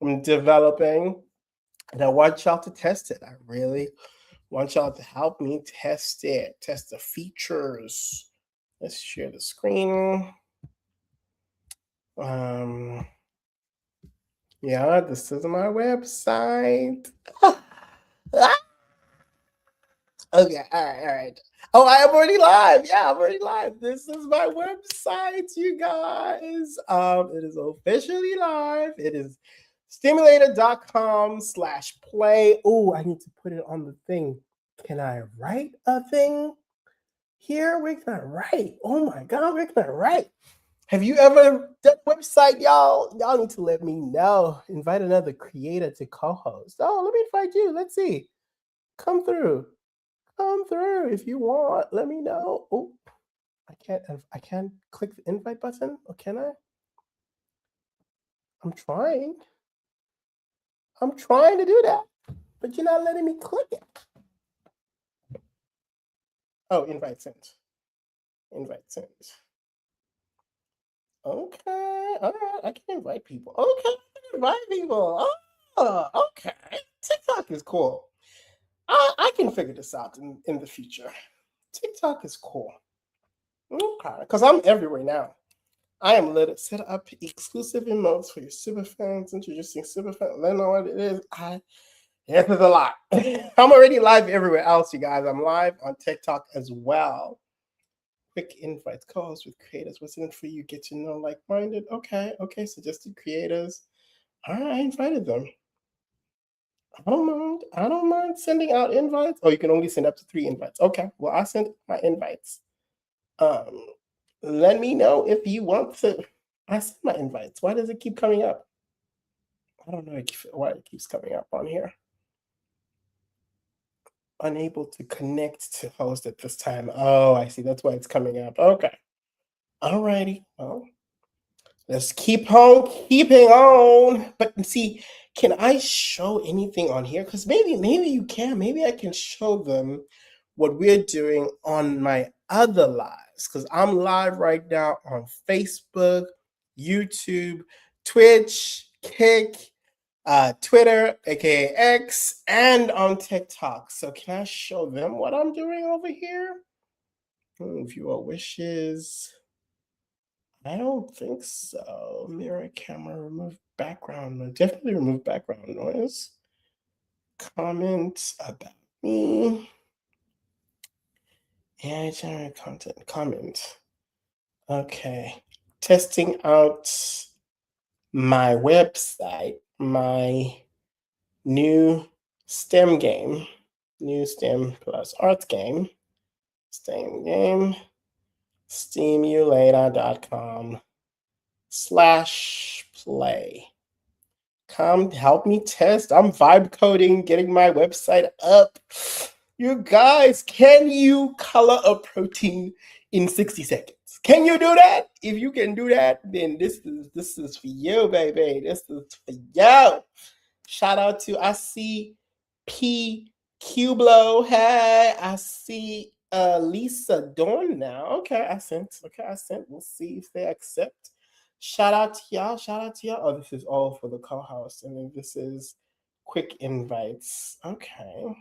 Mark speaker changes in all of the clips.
Speaker 1: I'm developing, and I want y'all to test it. I really want y'all to help me test it, test the features. Let's share the screen. Yeah, this is my website. Okay, all right. Oh, I am already live. Yeah, I'm already live. This is my website, you guys. It is officially live. It is stimulator.com/play. Oh, I need to put it on the thing. Can I write a thing here? We're gonna write. Oh my god, we're gonna write. Have you ever done a website, y'all? Y'all need to let me know. Invite another creator to co-host. Oh, let me invite you. Let's see. Come through. Come through if you want. Let me know. Oh, I can't click the invite button. Or can I? I'm trying. I'm trying to do that, but you're not letting me click it. Oh, invite sent. Invite sent. Okay. All right. I can invite people. Okay. I can invite people. Oh, okay. TikTok is cool. I can figure this out in the future. TikTok is cool. Okay. Because I'm everywhere now. I am lit to set up exclusive emotes for your super fans, introducing super fans. Let them know what it is. This is a lot. I'm already live everywhere else, you guys. I'm live on TikTok as well. Quick invites, calls with creators. What's in it for you? Get to know like-minded. Okay, suggested creators. All right, I invited them. I don't mind sending out invites. Oh, you can only send up to 3 invites. Okay, well, I sent my invites. Let me know if you want to. I sent my invites. Why does it keep coming up? I don't know why it keeps coming up on here. Unable to connect to host at this time. Oh, I see. That's why it's coming up. Okay. Alrighty. Well, let's keep on keeping on. But see, can I show anything on here? Because maybe you can. Maybe I can show them what we're doing on my other lives. Because I'm live right now on Facebook, YouTube, Twitch, Kick, Twitter, aka X, and on TikTok. So can I show them what I'm doing over here? Viewer wishes. I don't think so. Mirror camera, remove background noise. Definitely remove background noise. Comment about me. AI generate content. Comment. Okay. Testing out my website, my new STEM game, new STEM plus arts game, STEM game, stimulator.com/play. Come help me test. I'm vibe coding, getting my website up. You guys, can you color a protein in 60 seconds? Can you do that? If you can do that, then this is for you, baby. This is for you. Shout out to I see P Cublo. Hey, I see Lisa Dawn now. Okay, I sent. We'll see if they accept. Shout out to y'all. Oh, this is all for the co-host, and then this is quick invites. Okay.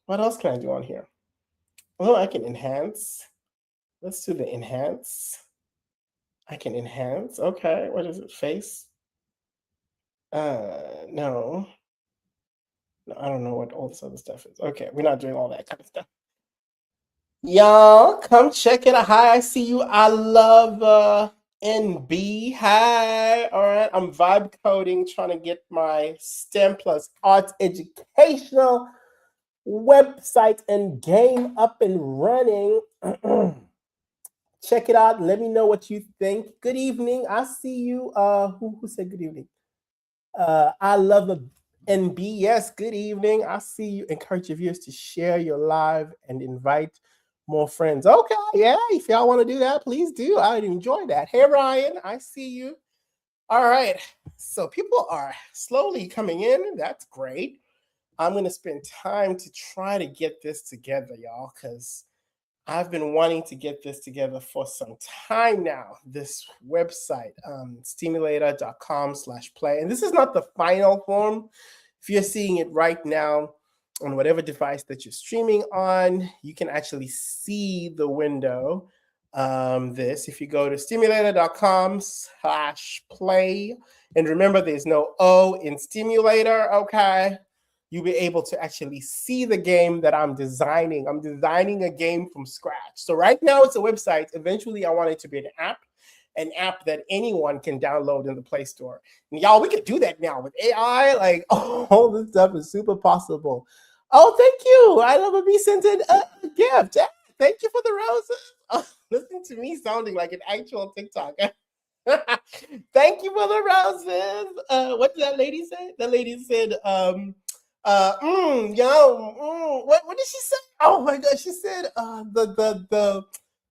Speaker 1: What else can I do on here? Oh, I can enhance. Let's do the enhance. I can enhance. Okay. What is it? Face? No. I don't know what all this other stuff is. Okay, we're not doing all that kind of stuff. Y'all, come check it out. Hi, I see you. I love NB. Hi. All right, I'm vibe coding, trying to get my STEM plus arts educational website and game up and running. Check it out. Let me know what you think. Good evening. I see you. Who said good evening? I love the NB. Yes, good evening. I see you. Encourage your viewers to share your live and invite more friends. Okay, yeah. If y'all want to do that, please do. I'd enjoy that. Hey, Ryan, I see you. All right. So people are slowly coming in. That's great. I'm going to spend time to try to get this together, y'all, because I've been wanting to get this together for some time now. This website, stimulator.com/play. And this is not the final form. If you're seeing it right now on whatever device that you're streaming on, you can actually see the window. This, if you go to stimulator.com/play, and remember there's no O in stimulator, okay? You'll be able to actually see the game that I'm designing. I'm designing a game from scratch. So right now it's a website. Eventually I want it to be an app that anyone can download in the Play Store. And y'all, we can do that now with AI. Like, all this stuff is super possible. Oh, thank you. I love me sent in a gift. Thank you for the roses. Oh, listen to me sounding like an actual TikTok. Thank you for the roses. What did that lady say? The lady said, what did she say? Oh my god, she said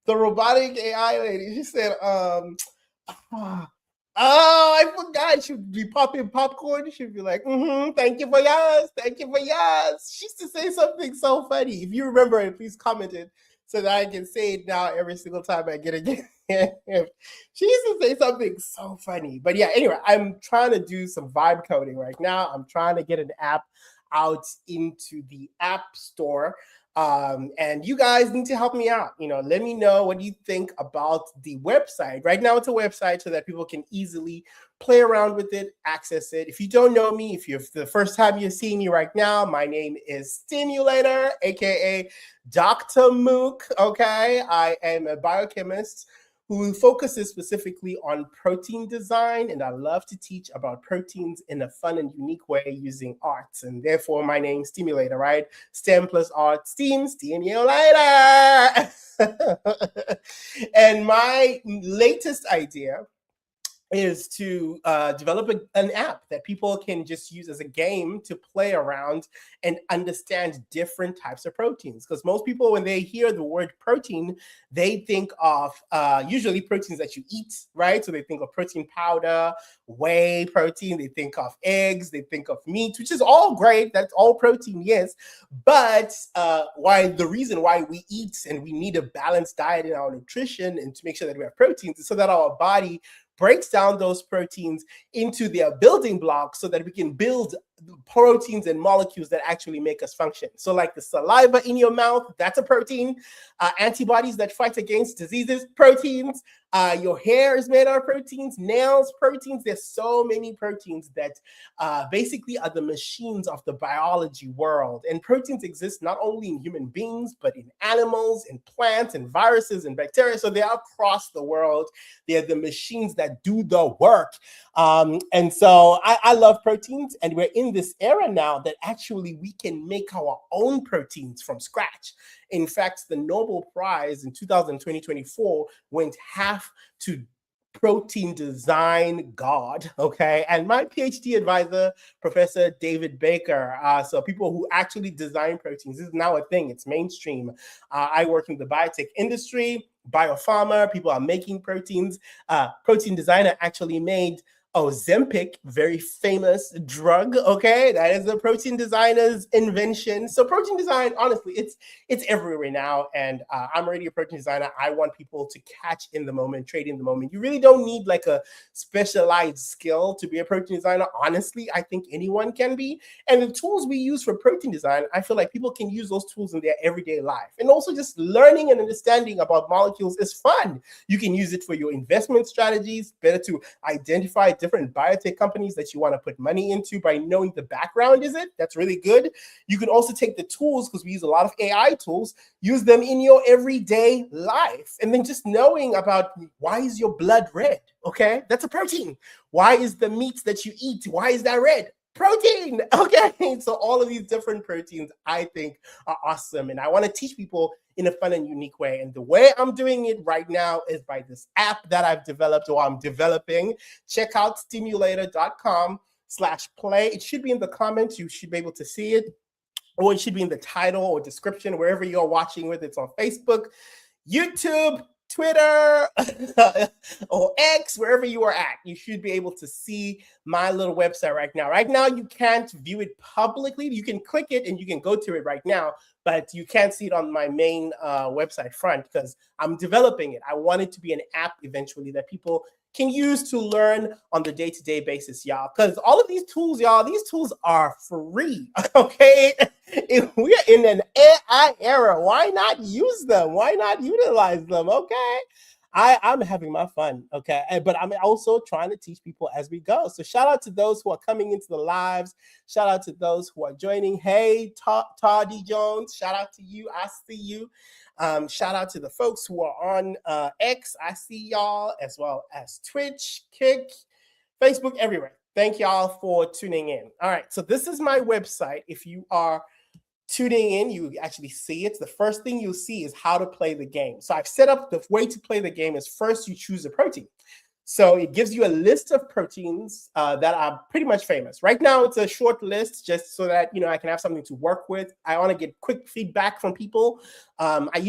Speaker 1: the robotic AI lady. She said, I forgot. She'd be popping popcorn. She'd be like, thank you for yours. Thank you for yours. She used to say something so funny. If you remember it, please comment it so that I can say it now every single time I get a gift. She used to say something so funny. But yeah, anyway, I'm trying to do some vibe coding right now. I'm trying to get an app out into the App Store. And you guys need to help me out. Let me know what you think about the website. Right now, it's a website so that people can easily play around with it, access it. If you don't know me, if you're the first time you're seeing me right now, my name is Stimulator, aka Dr. Mook. Okay, I am a biochemist who focuses specifically on protein design, and I love to teach about proteins in a fun and unique way using arts, and therefore my name's Stimulator, right? STEM plus art, stimulator. And my latest idea is to develop an app that people can just use as a game to play around and understand different types of proteins. Because most people, when they hear the word protein, they think of usually proteins that you eat, right? So they think of protein powder, whey protein, they think of eggs, they think of meat, which is all great. That's all protein, yes. But the reason why we eat and we need a balanced diet in our nutrition and to make sure that we have proteins is so that our body breaks down those proteins into their building blocks so that we can build proteins and molecules that actually make us function. So like the saliva in your mouth, that's a protein. Antibodies that fight against diseases, proteins. Your hair is made out of proteins, nails, proteins. There's so many proteins that basically are the machines of the biology world. And proteins exist not only in human beings, but in animals, in plants, and viruses, and bacteria. So they're across the world. They're the machines that do the work. And so I love proteins, and we're in this era now that actually we can make our own proteins from scratch. In fact, the Nobel Prize in 2024 went half to protein design god, okay? And my PhD advisor, Professor David Baker, so people who actually design proteins, this is now a thing, it's mainstream. I work in the biotech industry, biopharma, people are making proteins. Protein Designer actually made Ozempic, very famous drug, okay? That is the protein designer's invention. So protein design, honestly, it's everywhere now, and I'm already a protein designer. I want people to catch in the moment, trade in the moment. You really don't need like a specialized skill to be a protein designer. Honestly, I think anyone can be. And the tools we use for protein design, I feel like people can use those tools in their everyday life. And also just learning and understanding about molecules is fun. You can use it for your investment strategies, better to identify different biotech companies that you want to put money into by knowing the background is it. That's really good. You can also take the tools, because we use a lot of AI tools, use them in your everyday life. And then just knowing about why is your blood red, okay? That's a protein. Why is the meat that you eat, why is that red? Protein, okay? So all of these different proteins, I think, are awesome. And I want to teach people in a fun and unique way. And the way I'm doing it right now is by this app that I've developed, or I'm developing. Check out stimulator.com/play. It should be in the comments. You should be able to see it, or it should be in the title or description, wherever you're watching with. It's on Facebook, YouTube, Twitter or X, wherever you are at, you should be able to see my little website right now. Right now, you can't view it publicly. You can click it and you can go to it right now, but you can't see it on my main website front because I'm developing it. I want it to be an app eventually that people can use to learn on the day-to-day basis, y'all. Because all of these tools, y'all, these tools are free, okay? If we're in an AI era, why not use them? Why not utilize them, okay? I'm having my fun, okay? But I'm also trying to teach people as we go. So shout out to those who are coming into the lives. Shout out to those who are joining. Hey, Toddy Jones, shout out to you. I see you. Shout out to the folks who are on X. I see y'all, as well as Twitch, Kick, Facebook, everywhere. Thank y'all for tuning in. All right, so this is my website. If you are tuning in, you actually see it. The first thing you'll see is how to play the game. So I've set up the way to play the game is first you choose a protein. So it gives you a list of proteins that are pretty much famous. Right now, it's a short list just so that I can have something to work with. I want to get quick feedback from people. I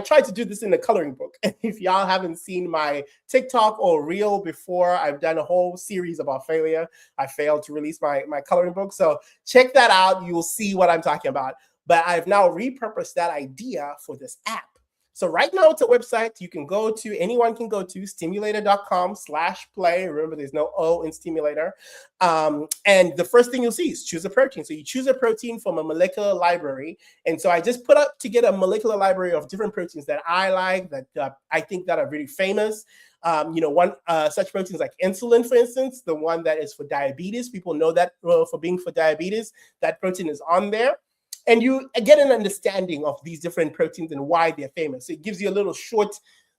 Speaker 1: tried to do this in the coloring book. If y'all haven't seen my TikTok or Reel before, I've done a whole series about failure. I failed to release my coloring book. So check that out. You'll see what I'm talking about. But I've now repurposed that idea for this app. So right now it's a website you can go to, anyone can go to, stimulator.com/play. Remember, there's no O in stimulator. And the first thing you'll see is choose a protein. So you choose a protein from a molecular library. And so I just put up to get a molecular library of different proteins that I like, that I think that are really famous. One such proteins like insulin, for instance, the one that is for diabetes. People know that for being for diabetes, that protein is on there. And you get an understanding of these different proteins and why they're famous. So it gives you a little short,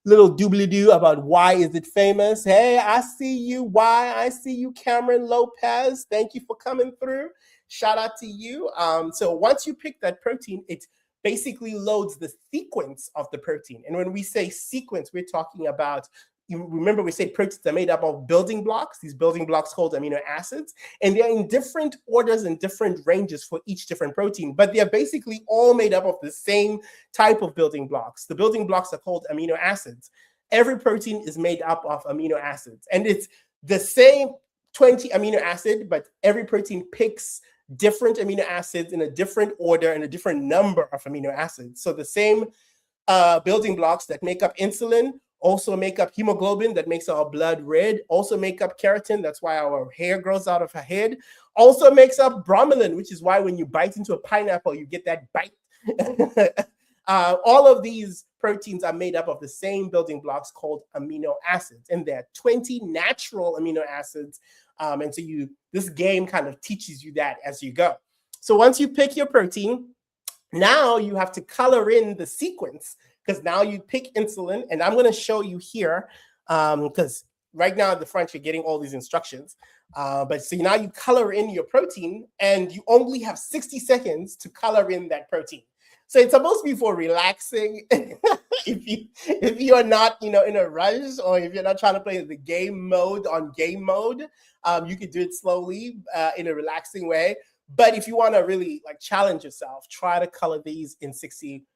Speaker 1: little doobly-doo about why is it famous. Hey, I see you. Why? I see you, Cameron Lopez. Thank you for coming through. Shout out to you. So once you pick that protein, it basically loads the sequence of the protein. And when we say sequence, we're talking about, you remember we said proteins are made up of building blocks, these building blocks called amino acids, and they're in different orders and different ranges for each different protein, but they're basically all made up of the same type of building blocks. The building blocks are called amino acids. Every protein is made up of amino acids, and it's the same 20 amino acid, but every protein picks different amino acids in a different order and a different number of amino acids. So the same building blocks that make up insulin also make up hemoglobin, that makes our blood red, also make up keratin, that's why our hair grows out of our head, also makes up bromelain, which is why when you bite into a pineapple, you get that bite. All of these proteins are made up of the same building blocks called amino acids, and there are 20 natural amino acids, and so this game kind of teaches you that as you go. So once you pick your protein, now you have to color in the sequence, because now you pick insulin, and I'm going to show you here, because right now at the front you're getting all these instructions. But so now you color in your protein, and you only have 60 seconds to color in that protein. So it's supposed to be for relaxing. if you're not in a rush, or if you're not trying to play the game mode on game mode, you could do it slowly in a relaxing way. But if you want to really challenge yourself, try to color these in 60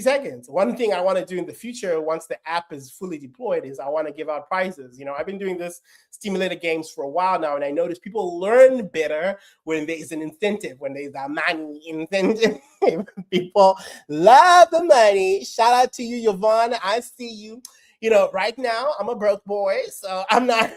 Speaker 1: seconds. One thing I want to do in the future, once the app is fully deployed, is I want to give out prizes. I've been doing this stimulator games for a while now, and I notice people learn better when there is an incentive, when there's a money incentive. People love the money. Shout out to you, Yvonne. I see you. Right now I'm a broke boy, so I'm not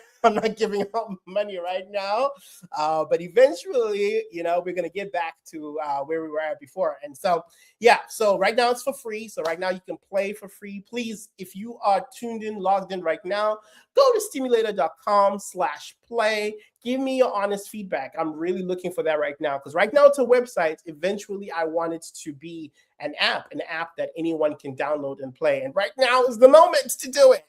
Speaker 1: giving out money right now. But eventually, we're going to get back to where we were at before. And so, yeah, so right now it's for free. So right now you can play for free. Please, if you are tuned in, logged in right now, go to stimulator.com/play. Give me your honest feedback. I'm really looking for that right now, because right now it's a website. Eventually, I want it to be an app that anyone can download and play. And right now is the moment to do it.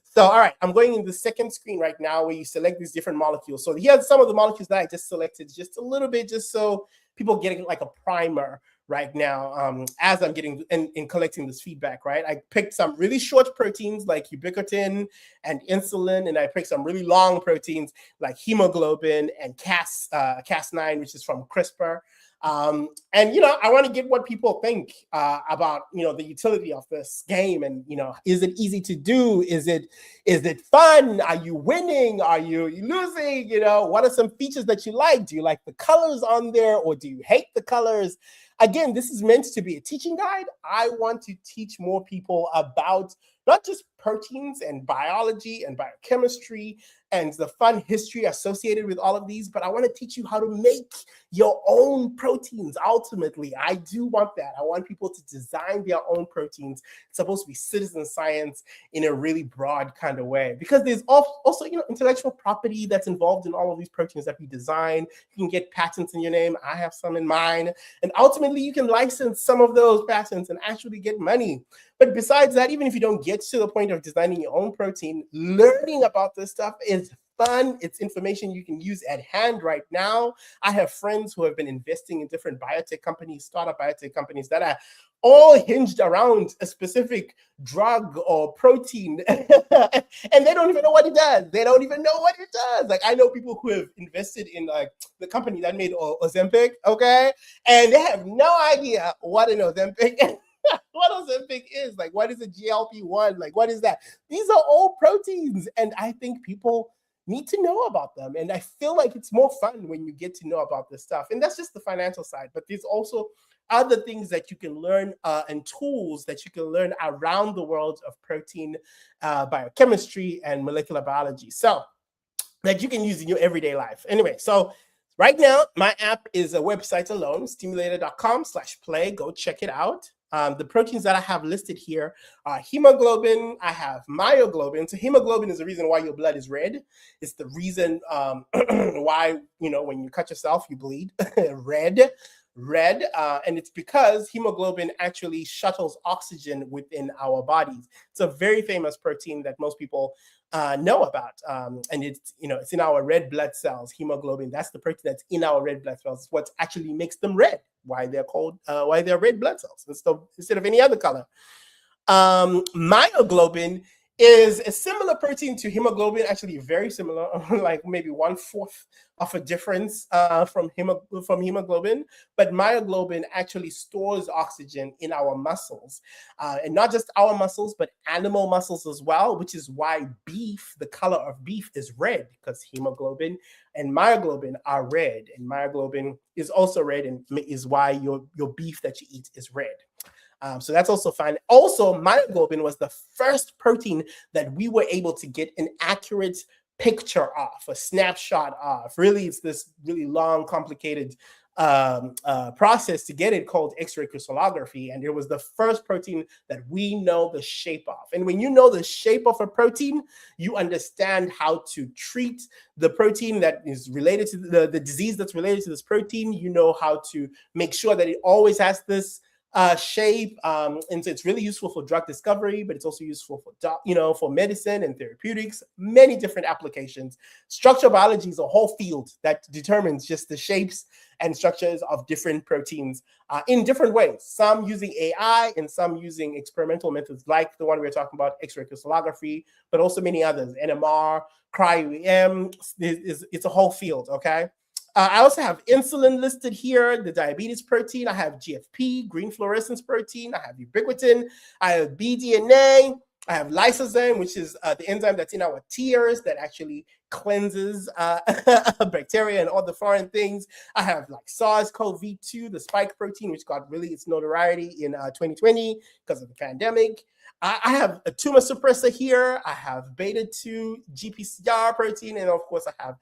Speaker 1: So, all right, I'm going in the second screen right now where you select these different molecules. So here's some of the molecules that I just selected just a little bit, just so people getting like a primer right now as I'm getting in collecting this feedback, right? I picked some really short proteins like ubiquitin and insulin, and I picked some really long proteins like hemoglobin and Cas9, which is from CRISPR. And I want to get what people think about the utility of this game, and is it easy to do? Is it fun? Are you winning? Are you losing? What are some features that you like? Do you like the colors on there, or do you hate the colors? Again, this is meant to be a teaching guide. I want to teach more people about not just proteins and biology and biochemistry and the fun history associated with all of these, but I want to teach you how to make your own proteins. Ultimately, I do want that. I want people to design their own proteins. It's supposed to be citizen science in a really broad kind of way, because there's also intellectual property that's involved in all of these proteins that we design. You can get patents in your name. I have some in mine, and ultimately you can license some of those patents and actually get money. But besides that, even if you don't get to the point of designing your own protein, learning about this stuff is fun. It's information you can use at hand right now. I have friends who have been investing in different biotech companies, startup biotech companies that are all hinged around a specific drug or protein, and they don't even know what it does. They don't even know what it does. Like, I know people who have invested in like the company that made Ozempic, okay, and they have no idea what an Ozempic is. What Ozempic is, like, what is a GLP-1? Like, what is that? These are all proteins, and I think people need to know about them. And I feel like it's more fun when you get to know about this stuff. And that's just the financial side, but there's also other things that you can learn and tools that you can learn around the world of protein biochemistry and molecular biology, so that you can use in your everyday life. Anyway, so right now, my app is a website alone, stimulator.com/play. Go check it out. The proteins that I have listed here are hemoglobin. I have myoglobin. So hemoglobin is the reason why your blood is red. It's the reason why, when you cut yourself, you bleed red. And it's because hemoglobin actually shuttles oxygen within our bodies. It's a very famous protein that most people know about, and it's in our red blood cells. Hemoglobin, that's the protein that's in our red blood cells. It's what actually makes them red, why they're red blood cells instead of any other color. Myoglobin is a similar protein to hemoglobin, actually very similar, like maybe 1/4 of a difference from hemoglobin. But myoglobin actually stores oxygen in our muscles, and not just our muscles, but animal muscles as well, which is why beef, the color of beef, is red, because hemoglobin and myoglobin are red, and myoglobin is also red, and is why your beef that you eat is red. So that's also fine. Also, myoglobin was the first protein that we were able to get an accurate picture of, a snapshot of. Really, it's this really long, complicated process to get it, called X-ray crystallography. And it was the first protein that we know the shape of. And when you know the shape of a protein, you understand how to treat the protein that is related to the disease that's related to this protein. You know how to make sure that it always has this shape, and so it's really useful for drug discovery, but it's also useful for for medicine and therapeutics, many different applications. Structural biology is a whole field that determines just the shapes and structures of different proteins in different ways, some using AI and some using experimental methods like the one we're talking about, X-ray crystallography, but also many others, NMR, cryo-EM. It's a whole field, okay? I also have insulin listed here, the diabetes protein. I have GFP, green fluorescence protein. I have ubiquitin. I have BDNA. I have lysozyme, which is the enzyme that's in our tears that actually cleanses bacteria and all the foreign things. I have like SARS-CoV-2, the spike protein, which got really its notoriety in 2020 because of the pandemic. I have a tumor suppressor here. I have beta-2 GPCR protein, and of course I have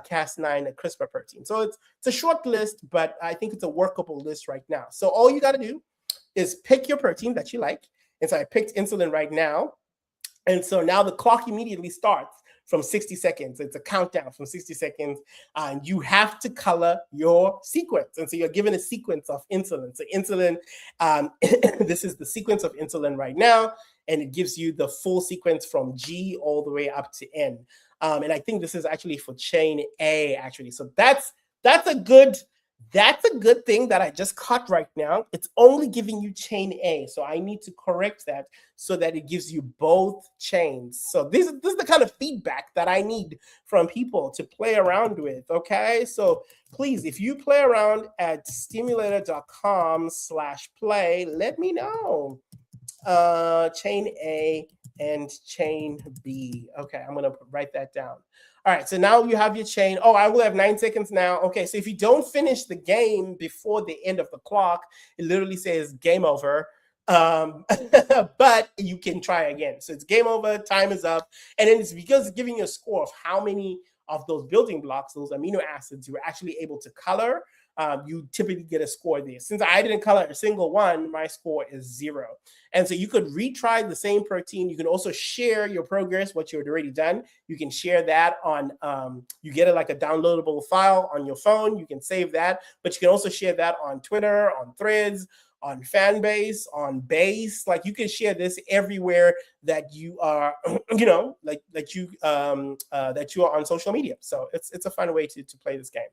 Speaker 1: Cas9, a CRISPR protein. So it's a short list, but I think it's a workable list right now. So all you got to do is pick your protein that you like. And so I picked insulin right now. And so now the clock immediately starts from 60 seconds. It's a countdown from 60 seconds. And you have to color your sequence. And so you're given a sequence of insulin. So insulin, this is the sequence of insulin right now. And it gives you the full sequence from G all the way up to N. And I think this is actually for chain A, actually. So that's a good That's a good thing that I just caught right now. It's only giving you chain A. So I need to correct that so that it gives you both chains. So this is the kind of feedback that I need from people to play around with. Okay. So please, if you play around at stimulator.com/play, let me know. Chain A and chain B. Okay, I'm gonna write that down. All right, so now you have your chain. Oh, I will have 9 seconds now. Okay, so if you don't finish the game before the end of the clock, it literally says game over. But you can try again. So it's game over, time is up. And then it's because it's giving you a score of how many of those building blocks, those amino acids, you were actually able to color. You typically get a score there. Since I didn't color a single one, my score is 0. And so you could retry the same protein. You can also share your progress, what you had already done. You can share that on, you get it like a downloadable file on your phone. You can save that, but you can also share that on Twitter, on Threads, on Fanbase, on Base. Like you can share this everywhere that you are, you know, that you are on social media. So it's a fun way to play this game.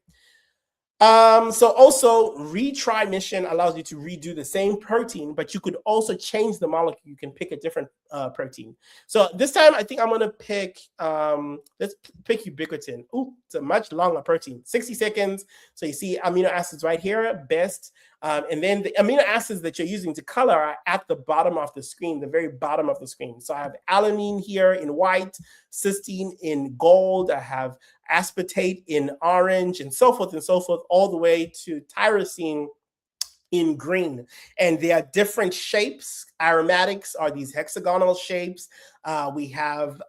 Speaker 1: So also retry mission allows you to redo the same protein, but you could also change the molecule. You can pick a different protein. So this time I think I'm gonna pick, let's pick ubiquitin. Ooh, it's a much longer protein, 60 seconds. So you see amino acids right here, best. And then the amino acids that you're using to color are at the bottom of the screen, the very bottom of the screen. So I have alanine here in white, cysteine in gold. I have aspartate in orange, and so forth, all the way to tyrosine in green. And there are different shapes. Aromatics are these hexagonal shapes. We have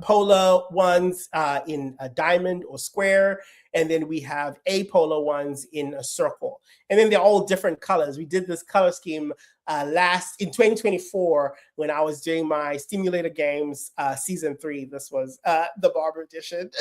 Speaker 1: polar ones in a diamond or square, and then we have apolar ones in a circle. And then they're all different colors. We did this color scheme last in 2024 when I was doing my Stimulator Games season 3. This was the Barber edition.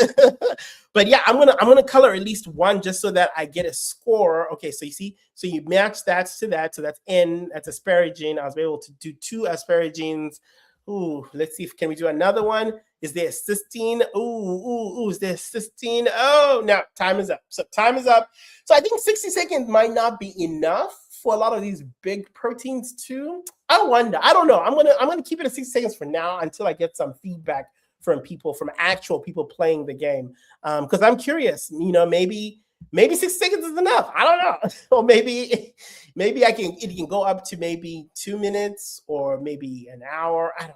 Speaker 1: But yeah, I'm gonna color at least one just so that I get a score. Okay, so you see, so you match that to that. So that's N, that's asparagine. I was able to do 2 asparagines. Ooh, let's see if can we do another one. Is there cysteine? Ooh, is there cysteine? Oh, no, time is up. So time is up. So I think 60 seconds might not be enough for a lot of these big proteins too. I wonder. I don't know. I'm gonna keep it at 60 seconds for now until I get some feedback from people, from actual people playing the game. Because I'm curious. You know, maybe 60 seconds is enough. I don't know. Or maybe it can go up to maybe 2 minutes or maybe an hour. I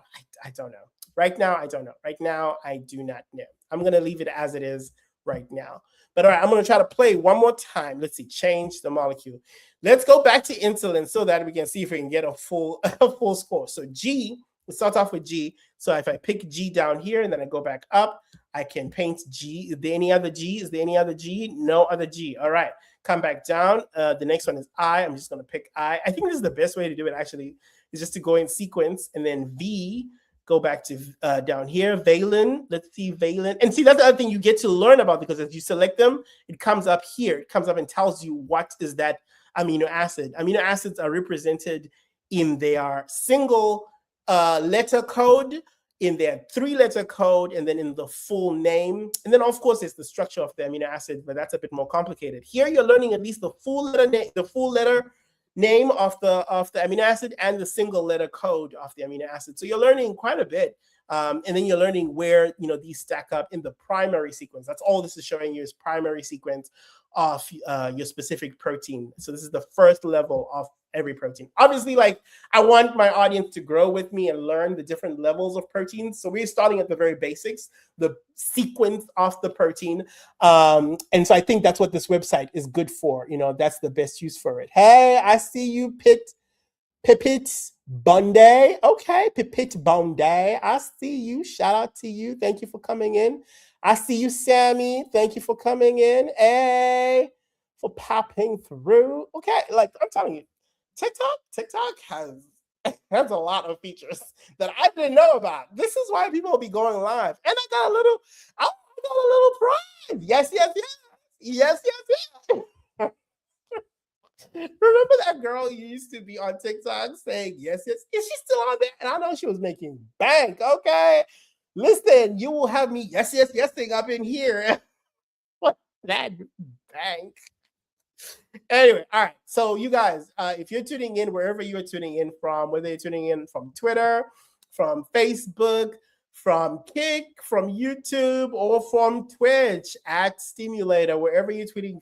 Speaker 1: don't know. Right now, I don't know. Right now, I do not know. I'm gonna leave it as it is right now. But all right, I'm gonna try to play one more time. Let's see, change the molecule. Let's go back to insulin so that we can see if we can get a full score. So G, we start off with G. So if I pick G down here and then I go back up, I can paint G. Is there any other G? Is there any other G? No other G. All right, come back down. The next one is I. I'm just gonna pick I. I think this is the best way to do it actually, is just to go in sequence and then V. Go back to down here, Valin. Let's see, Valin. And see, that's the other thing you get to learn about, because as you select them, it comes up here. It comes up and tells you what is that amino acid. Amino acids are represented in their single letter code, in their 3-letter code, and then in the full name. And then, of course, it's the structure of the amino acid, but that's a bit more complicated. Here, you're learning at least the full letter name of the amino acid and the single letter code of the amino acid. So you're learning quite a bit. And then you're learning where, you know, these stack up in the primary sequence. That's all this is showing you, is primary sequence of your specific protein. So this is the first level of every protein. Obviously, like, I want my audience to grow with me and learn the different levels of proteins. So we're starting at the very basics, the sequence of the protein. And so I think that's what this website is good for. You know, that's the best use for it. Hey, I see you, Pipit Bunday. Okay, Pipit Bunday. I see you. Shout out to you. Thank you for coming in. I see you, Sammy. Thank you for coming in. Hey, for popping through. Okay, like I'm telling you, TikTok has a lot of features that I didn't know about. This is why people will be going live. And I got a little prize. Yes. Remember that girl you used to be on TikTok saying yes? Is she still on there? And I know she was making bank. Okay. Listen, you will have me yes thing up in here. What that bank? Anyway, all right. So you guys, if you're tuning in, wherever you're tuning in from, whether you're tuning in from Twitter, from Facebook, from Kick, from YouTube, or from Twitch at Stimulator, wherever you're tuning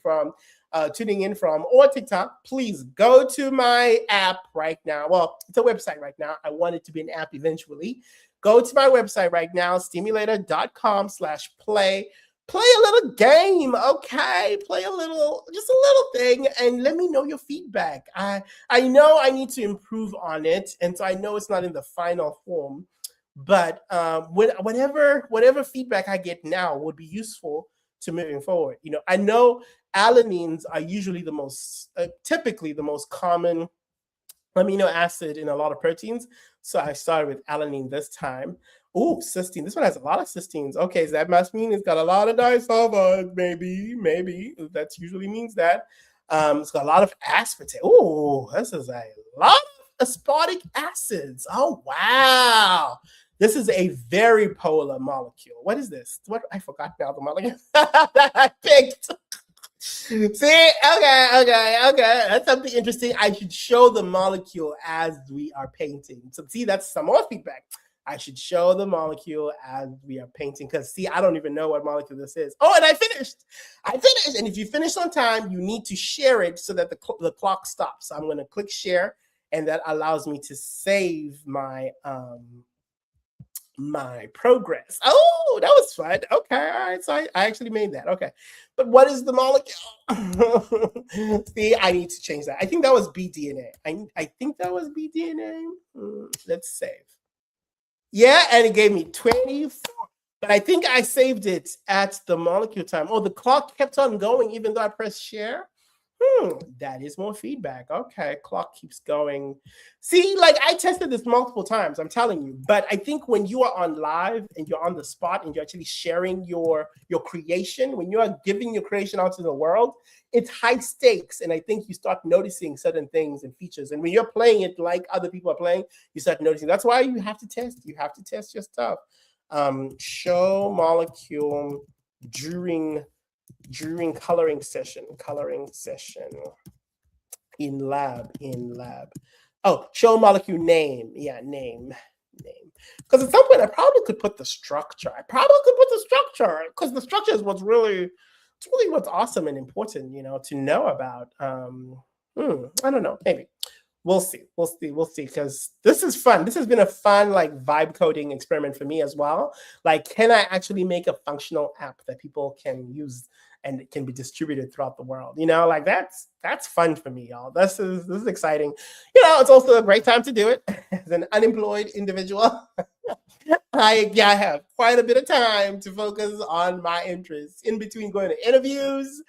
Speaker 1: in from, or TikTok, please go to my app right now. Well, it's a website right now. I want it to be an app eventually. Go to my website right now, stimulator.com/play. Play a little game, okay? Play a little, just a little thing, and let me know your feedback. I know I need to improve on it, and so I know it's not in the final form, but whatever feedback I get now would be useful to moving forward. I know alanines are usually typically the most common amino acid in a lot of proteins. So I started with alanine this time. Oh, cysteine. This one has a lot of cysteines. Okay, so that must mean it's got a lot of disulfides, maybe. That usually means that. It's got a lot of aspartate. Oh, this is a lot of aspartic acids. Oh, wow. This is a very polar molecule. What is this? I forgot now the molecule that I picked. See, okay. That's something interesting. I should show the molecule as we are painting. So see, that's some more feedback. I should show the molecule as we are painting because see, I don't even know what molecule this is. Oh, and I finished. And if you finish on time, you need to share it so that the clock stops. So I'm going to click share, and that allows me to save my progress. Oh, that was fun. Okay, all right. So I actually made that. Okay. But what is the molecule? See, I need to change that. I think that was BDNA. I think that was BDNA. Let's save. Yeah, and it gave me 24. But I think I saved it at the molecule time. Oh, the clock kept on going even though I pressed share. That is more feedback. Okay, clock keeps going. See, like I tested this multiple times, I'm telling you. But I think when you are on live and you're on the spot and you're actually sharing your creation, when you are giving your creation out to the world, it's high stakes. And I think you start noticing certain things and features. And when you're playing it like other people are playing, you start noticing. That's why you have to test. You have to test your stuff. Show molecule during coloring session in lab. Oh, show molecule name. Yeah, name. Because at some point I probably could put the structure. Because the structure is what's awesome and important, to know about. I don't know, maybe. We'll see, because this is fun. This has been a fun, like, vibe coding experiment for me as well. Like, can I actually make a functional app that people can use and it can be distributed throughout the world? Like that's fun for me, y'all. This is exciting. It's also a great time to do it as an unemployed individual. I have quite a bit of time to focus on my interests in between going to interviews,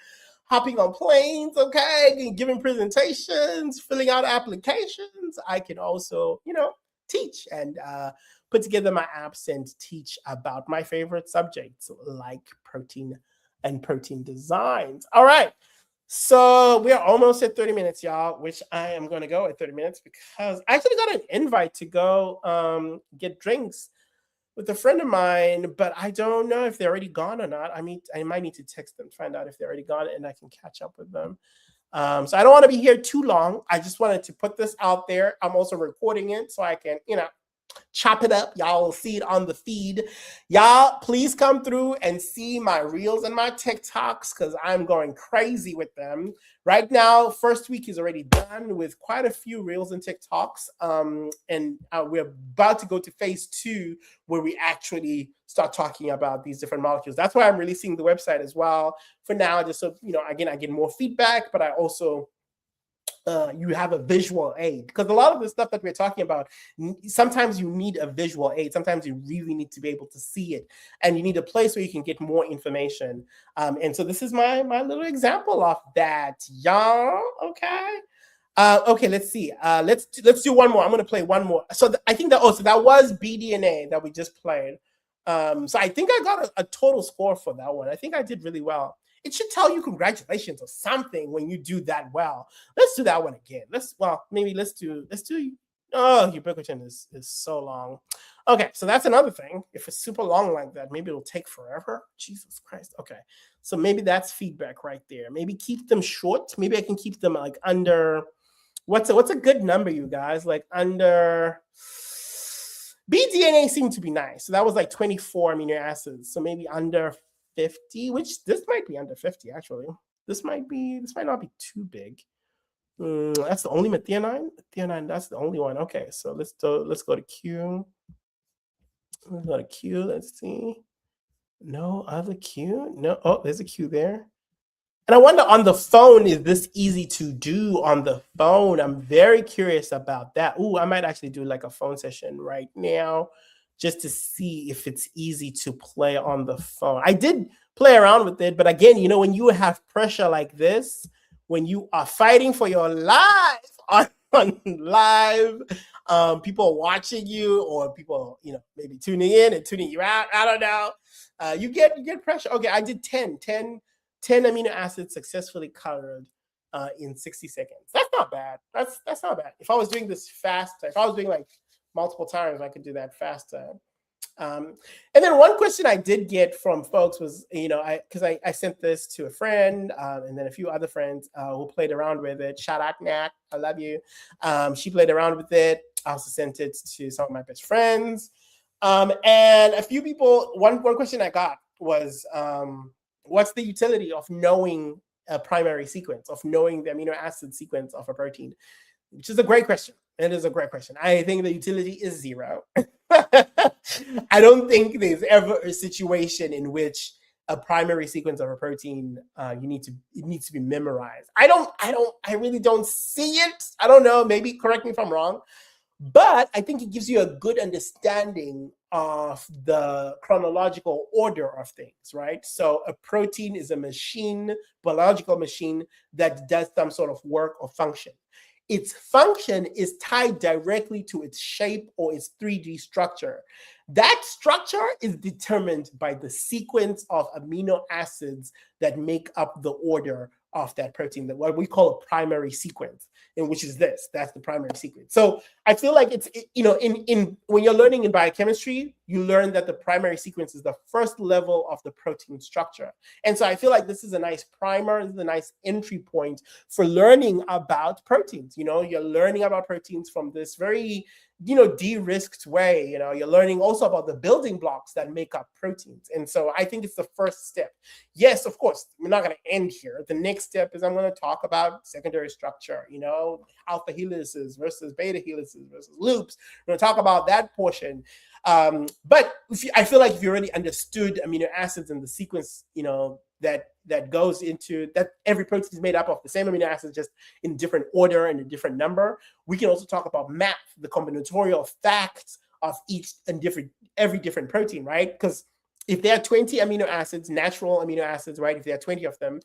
Speaker 1: hopping on planes, okay, giving presentations, filling out applications. I can also, teach and put together my apps and teach about my favorite subjects like protein and protein designs. All right. So we are almost at 30 minutes, y'all, which I am going to go at 30 minutes because I actually got an invite to go get drinks with a friend of mine, but I don't know if they're already gone or not. I might need to text them, find out if they're already gone, and I can catch up with them. So I don't want to be here too long. I just wanted to put this out there. I'm also recording it so I can, chop it up. Y'all will see it on the feed. Y'all, please come through and see my reels and my TikToks because I'm going crazy with them. Right now, first week is already done with quite a few reels and TikToks. And we're about to go to phase 2 where we actually start talking about these different molecules. That's why I'm releasing the website as well for now, just so, again, I get more feedback, but I also you have a visual aid because a lot of the stuff that we're talking about, sometimes you need a visual aid. Sometimes you really need to be able to see it, and you need a place where you can get more information. And so this is my little example of that, y'all. Okay. Okay, let's see. Let's do one more. I'm going to play one more. So I think that that was BDNA that we just played. So I think I got a total score for that one. I think I did really well. It should tell you congratulations or something when you do that well. Let's do that one again. Let's do Oh, ubiquitin is so long. Okay, so that's another thing. If it's super long like that, maybe it'll take forever. Jesus Christ. Okay, so maybe that's feedback right there. Maybe keep them short. Maybe I can keep them like under. What's a good number, you guys? Like under. BDNA seemed to be nice. So that was like 24 amino acids. So maybe under 50, which this might be under 50 actually. This might not be too big. That's the only methionine. Methionine, that's the only one. Okay, so let's go to Q. Let's go to Q. Let's see. No other Q. No. Oh, there's a Q there. And I wonder on the phone, is this easy to do on the phone? I'm very curious about that. Ooh, I might actually do like a phone session right now just to see if it's easy to play on the phone. I did play around with it, but again, when you have pressure like this, when you are fighting for your life on live, people watching you or people, maybe tuning in and tuning you out. I don't know. You get pressure. Okay, I did 10 amino acids successfully colored in 60 seconds. That's not bad. That's not bad. If I was doing this fast, if I was doing like multiple times, I could do that faster. And then one question I did get from folks was, because I sent this to a friend and then a few other friends who played around with it. Shout out, Nat. I love you. She played around with it. I also sent it to some of my best friends. And a few people, one question I got was, what's the utility of knowing a primary sequence, of knowing the amino acid sequence of a protein? Which is a great question. It is a great question. I think the utility is zero. I don't think there's ever a situation in which a primary sequence of a protein it needs to be memorized. I really don't see it. I don't know. Maybe correct me if I'm wrong. But I think it gives you a good understanding of the chronological order of things, right? So a protein is a machine, biological machine that does some sort of work or function. Its function is tied directly to its shape or its 3D structure. That structure is determined by the sequence of amino acids that make up the order of that protein, that what we call a primary sequence, and which is that's the primary sequence. So I feel like it's, in when you're learning in biochemistry, you learn that the primary sequence is the first level of the protein structure. And so I feel like this is a nice primer, this is a nice entry point for learning about proteins. You're learning about proteins from this very, de-risked way. You're learning also about the building blocks that make up proteins. And so I think it's the first step. Yes, of course, we're not going to end here. The next step is I'm going to talk about secondary structure, alpha helices versus beta helices versus loops. We're going to talk about that portion. But I feel like if you already understood amino acids and the sequence, that goes into that, every protein is made up of the same amino acids, just in different order and a different number. We can also talk about math, the combinatorial facts of every different protein, right? Because if there are 20 amino acids, natural amino acids, right? If there are 20 of them,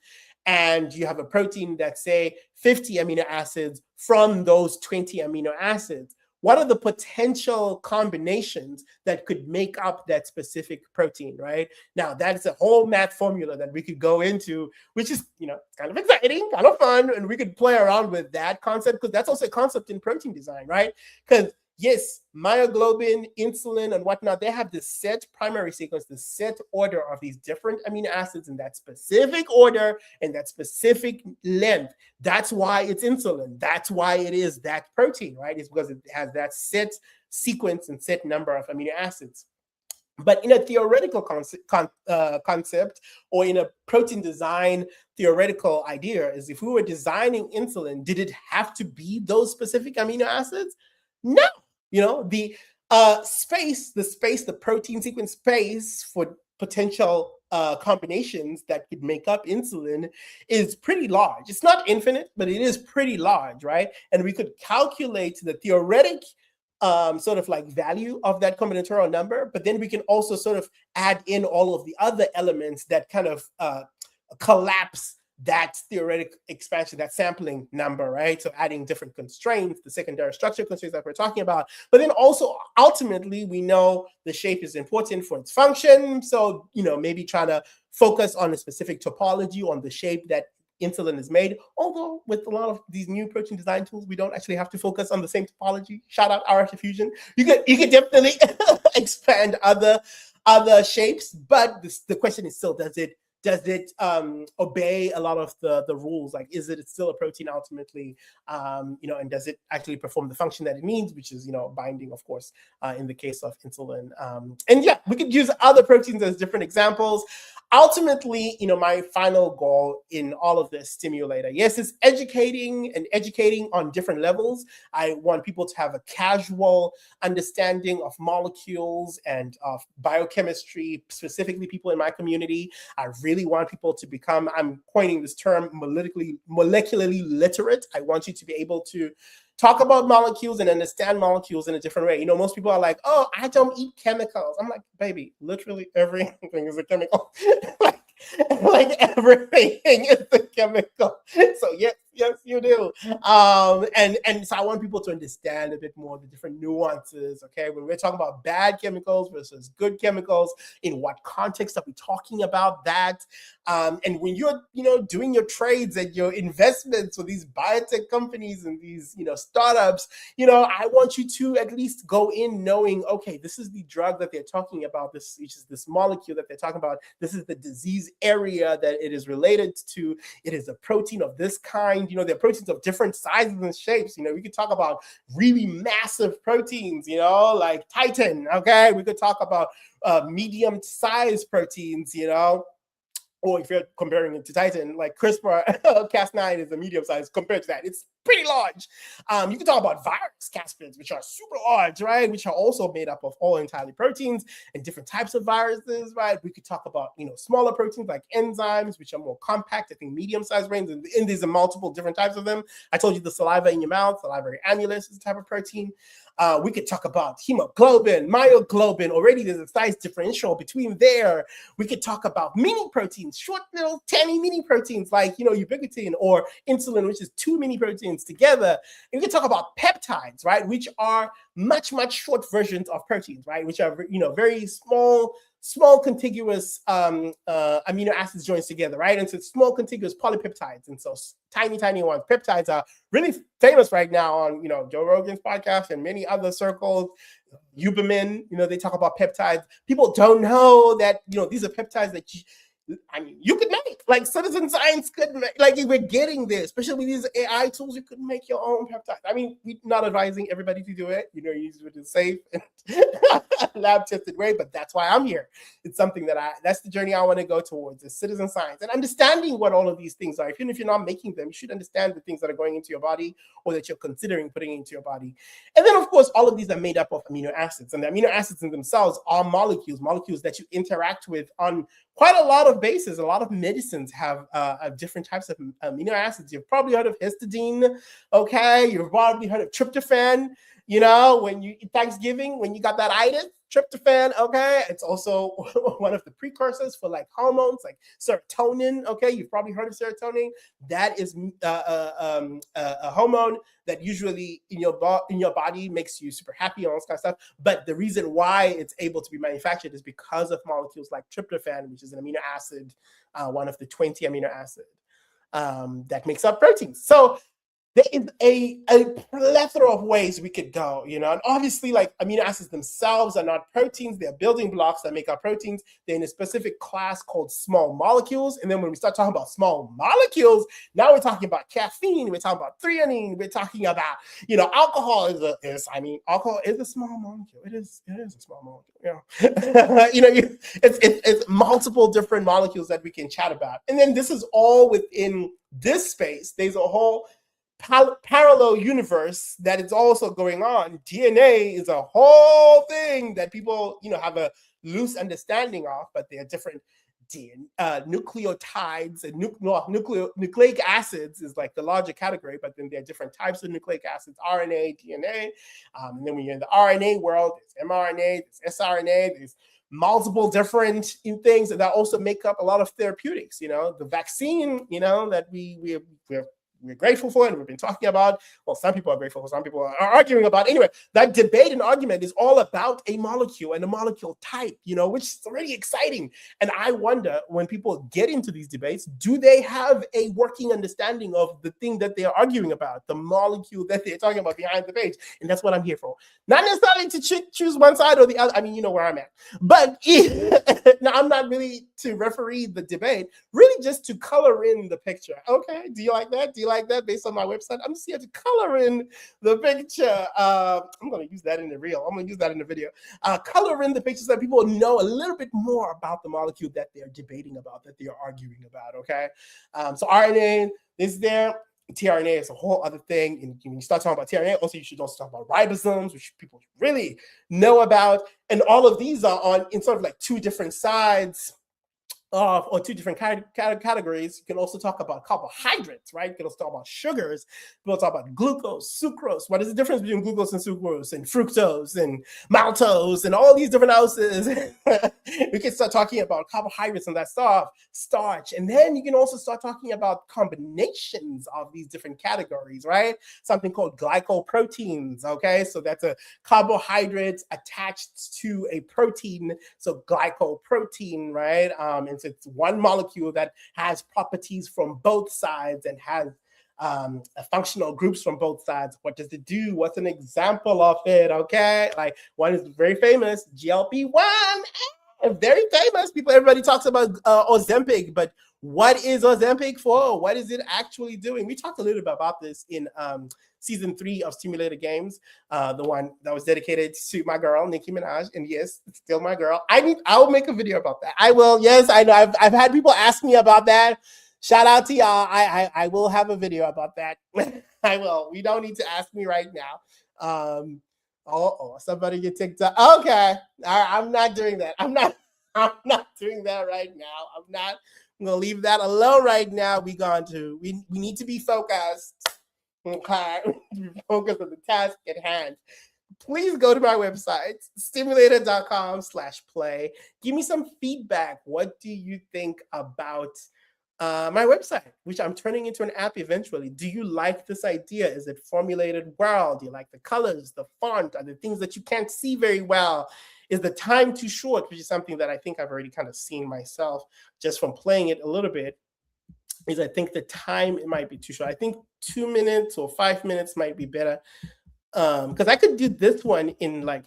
Speaker 1: and you have a protein that say 50 amino acids from those 20 amino acids, what are the potential combinations that could make up that specific protein, right? Now, that's a whole math formula that we could go into, which is, kind of exciting, kind of fun, and we could play around with that concept, because that's also a concept in protein design, right? Because yes, myoglobin, insulin, and whatnot, they have this set primary sequence, the set order of these different amino acids in that specific order and that specific length. That's why it's insulin. That's why it is that protein, right? It's because it has that set sequence and set number of amino acids. But in a theoretical concept, or in a protein design theoretical idea, is if we were designing insulin, did it have to be those specific amino acids? No. The protein sequence space for potential combinations that could make up insulin is pretty large. It's not infinite, but it is pretty large, right? And we could calculate the theoretic sort of like value of that combinatorial number, but then we can also sort of add in all of the other elements that kind of collapse that theoretic expansion, that sampling number, right? So adding different constraints, the secondary structure constraints that we're talking about, but then also ultimately we know the shape is important for its function. So, maybe trying to focus on a specific topology on the shape that insulin is made. Although with a lot of these new protein design tools, we don't actually have to focus on the same topology. Shout out RF Fusion. You could definitely expand other shapes, but the question is still, does it obey a lot of the rules? Like, is it still a protein ultimately? And does it actually perform the function that it needs, which is, binding, of course, in the case of insulin. And yeah, we could use other proteins as different examples. Ultimately, my final goal in all of this stimulator, yes, is educating on different levels. I want people to have a casual understanding of molecules and of biochemistry, specifically people in my community. I really want people to become, I'm coining this term, molecularly literate. I want you to be able to talk about molecules and understand molecules in a different way. Most people are like, oh, I don't eat chemicals. I'm like, baby, literally everything is a chemical. like everything is a chemical. So yes, you do. And so I want people to understand a bit more the different nuances. Okay, when we're talking about bad chemicals versus good chemicals, in what context are we talking about that? And when you're doing your trades and your investments with these biotech companies and these startups, I want you to at least go in knowing, okay, this is the drug that they're talking about, this is this molecule that they're talking about, this is the disease area that it is related to, it is a protein of this kind. There are proteins of different sizes and shapes. We could talk about really massive proteins, like Titan. Okay, we could talk about medium-sized proteins, or if you're comparing it to Titan, like CRISPR-Cas9 is a medium size compared to that. It's pretty large. You can talk about virus caspids, which are super large, right? Which are also made up of all entirely proteins and different types of viruses, right? We could talk about, smaller proteins like enzymes, which are more compact, I think medium-sized range, and there's multiple different types of them. I told you the saliva in your mouth, salivary amylase is a type of protein. We could talk about hemoglobin, myoglobin. Already there's a size differential between there. We could talk about mini proteins, short little tiny mini proteins like, ubiquitin or insulin, which is 2 mini proteins together. And we could talk about peptides, right, which are much, much short versions of proteins, right, which are, very small contiguous amino acids joined together, right? And so small contiguous polypeptides. And so tiny ones. Peptides are really famous right now on, Joe Rogan's podcast and many other circles. Huberman, they talk about peptides. People don't know that, these are peptides that you could make, like citizen science could make, like we're getting there, especially with these AI tools, you could make your own peptide. We're not advising everybody to do it, use it in safe and lab tested way, but that's why I'm here. It's something that's the journey I want to go towards, is citizen science and understanding what all of these things are. Even if you're not making them, you should understand the things that are going into your body or that you're considering putting into your body. And then of course, all of these are made up of amino acids, and the amino acids in themselves are molecules that you interact with on quite a lot of bases. A lot of medicines have different types of amino acids. You've probably heard of histidine, okay? You've probably heard of tryptophan, when you eat Thanksgiving, when you got that itis, tryptophan, okay? It's also one of the precursors for like hormones, like serotonin, okay? You've probably heard of serotonin. That is a hormone that usually in your body makes you super happy and all this kind of stuff. But the reason why it's able to be manufactured is because of molecules like tryptophan, which is an amino acid, one of the 20 amino acids that makes up proteins. So there is a plethora of ways we could go, and obviously, like, amino acids themselves are not proteins. They're building blocks that make up proteins. They're in a specific class called small molecules. And then when we start talking about small molecules, now we're talking about caffeine, we're talking about threonine, we're talking about, alcohol alcohol is a small molecule. It is a small molecule. It's multiple different molecules that we can chat about. And then this is all within this space. There's a whole parallel universe that is also going on. DNA is a whole thing that people, have a loose understanding of, but there are different nucleotides and nucleic acids is like the larger category, but then there are different types of nucleic acids, RNA, DNA. And then when you're in the RNA world, there's mRNA, there's siRNA, there's multiple different things that also make up a lot of therapeutics. The vaccine, that we're we're grateful for and we've been talking about. Well, some people are grateful for, some people are arguing about. Anyway, that debate and argument is all about a molecule and a molecule type, which is really exciting. And I wonder, when people get into these debates, do they have a working understanding of the thing that they're arguing about, the molecule that they're talking about behind the page? And that's what I'm here for. Not necessarily to choose one side or the other. I mean, you know where I'm at. But now I'm not really to referee the debate, really just to color in the picture. Okay, do you like that? Do you like that based on my website? I'm just here to color in the picture. I'm going to use that in the reel. I'm going to use that in the video. Color in the picture so that people know a little bit more about the molecule that they're debating about, that they're arguing about, okay? So RNA is there. tRNA is a whole other thing. And when you start talking about tRNA, also you should also talk about ribosomes, which people really know about. And all of these are in sort of like two different sides or two different categories. You can also talk about carbohydrates, right? You can also talk about sugars. People talk about glucose, sucrose. What is the difference between glucose and sucrose and fructose and maltose and all these different oses? We can start talking about carbohydrates and that stuff, starch. And then you can also start talking about combinations of these different categories, right? Something called glycoproteins, okay? So that's a carbohydrate attached to a protein. So glycoprotein, right? And so it's one molecule that has properties from both sides and has functional groups from both sides. What does it do? What's an example of it? Okay, like one is very famous, GLP-1, very famous. Everybody talks about Ozempic, but what is Ozempic for? What is it actually doing? We talked a little bit about this in season 3 of Stimulated Games, the one that was dedicated to my girl, Nicki Minaj. And yes, it's still my girl. I'll make a video about that. I will. Yes, I know. I've had people ask me about that. Shout out to y'all. I will have a video about that. I will. We don't need to ask me right now. Somebody get TikTok. Okay. I'm not doing that. I'm not doing that right now. I'm gonna leave that alone right now. We need to be focused. Okay. Focus on the task at hand. Please go to my website, stimulator.com/play. Give me some feedback. What do you think about my website, which I'm turning into an app eventually? Do you like this idea? Is it formulated well? Do you like the colors, the font? Are the things that you can't see very well? Is the time too short, which is something that I think I've already kind of seen myself just from playing it a little bit, is I think the time, it might be too short. I think 2 minutes or 5 minutes might be better. Because I could do this one in like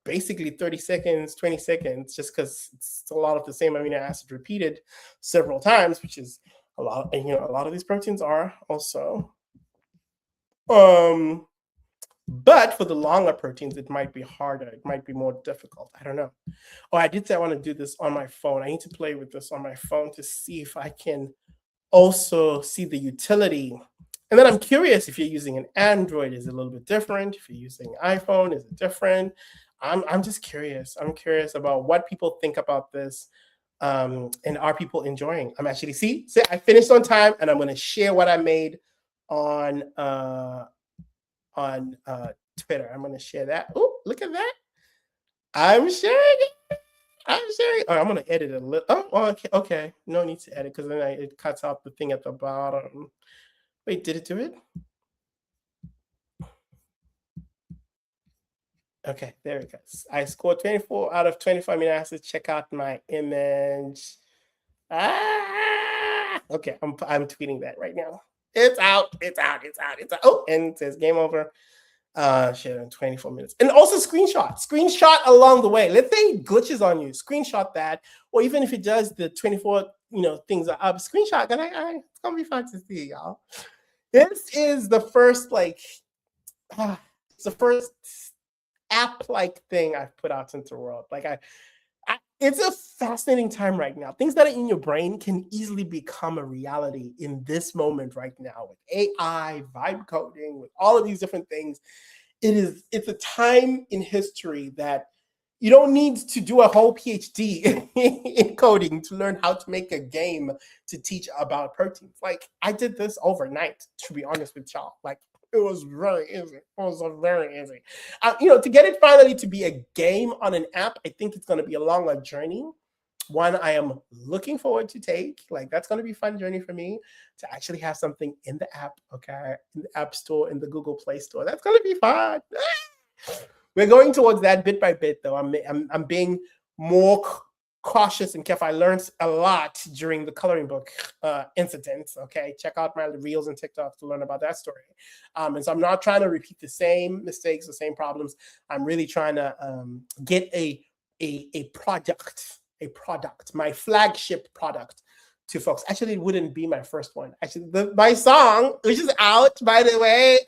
Speaker 1: basically 30 seconds, 20 seconds, just because it's a lot of the same amino acid repeated several times, which is a lot. And a lot of these proteins are also. But for the longer proteins, it might be harder. It might be more difficult. I don't know. Oh, I did say I want to do this on my phone. I need to play with this on my phone to see if I can also see the utility. And then I'm curious, if you're using an Android, is it a little bit different? If you're using iPhone, is it different? I'm just curious. I'm curious about what people think about this, and are people enjoying? I'm actually see I finished on time, and I'm going to share what I made on Twitter. I'm going to share that. Oh, look at that! I'm sharing it. Oh, I'm going to edit it a little. Oh, okay. No need to edit, because then it cuts out the thing at the bottom. Wait, did it do it? Okay, there it goes. I scored 24 out of 25 amino acids. Check out my image. Okay, I'm tweeting that right now. It's out. Oh, and it says game over. Share in 24 minutes. And also screenshot along the way. Let's say it glitches on you. Screenshot that. Or even if it does the 24, things are up, screenshot. It's gonna be fun to see, y'all. This is the first it's the first app-like thing I've put out into the world. It's a fascinating time right now. Things that are in your brain can easily become a reality in this moment right now with AI, vibe coding, with all of these different things. It's a time in history that you don't need to do a whole PhD in coding to learn how to make a game to teach about proteins. I did this overnight, to be honest with y'all. It was very easy. To get it finally to be a game on an app, I think it's going to be a longer journey. one I am looking forward to take. Like that's going to be a fun journey for me to actually have something in the app, okay, in the App Store, in the Google Play Store. That's going to be fun. We're going towards that bit by bit, though. I'm being more cautious and careful. I learned a lot during the coloring book incident. Okay, check out my reels and TikToks to learn about that story. And so I'm not trying to repeat the same mistakes, the same problems. I'm really trying to get a product, my flagship product to folks. Actually, it wouldn't be my first one. Actually, my song, which is out, by the way,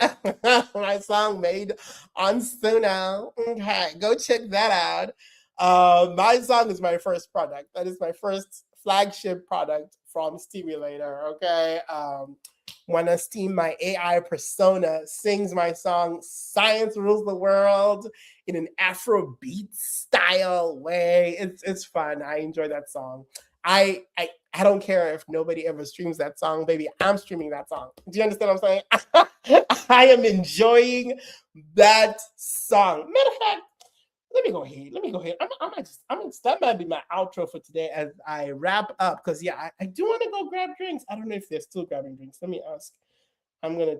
Speaker 1: my song made on Suno. Okay, go check that out. My song is my first product. That is my first flagship product from Steamulator. Okay. When I Steam, my AI persona sings my song "Science Rules the World" in an Afrobeat style way. It's fun. I enjoy that song. I don't care if nobody ever streams that song, baby. I'm streaming that song. Do you understand what I'm saying? I am enjoying that song. Matter of fact, let me go ahead. That might be my outro for today as I wrap up. Because yeah, I do want to go grab drinks. I don't know if they're still grabbing drinks. Let me ask. I'm gonna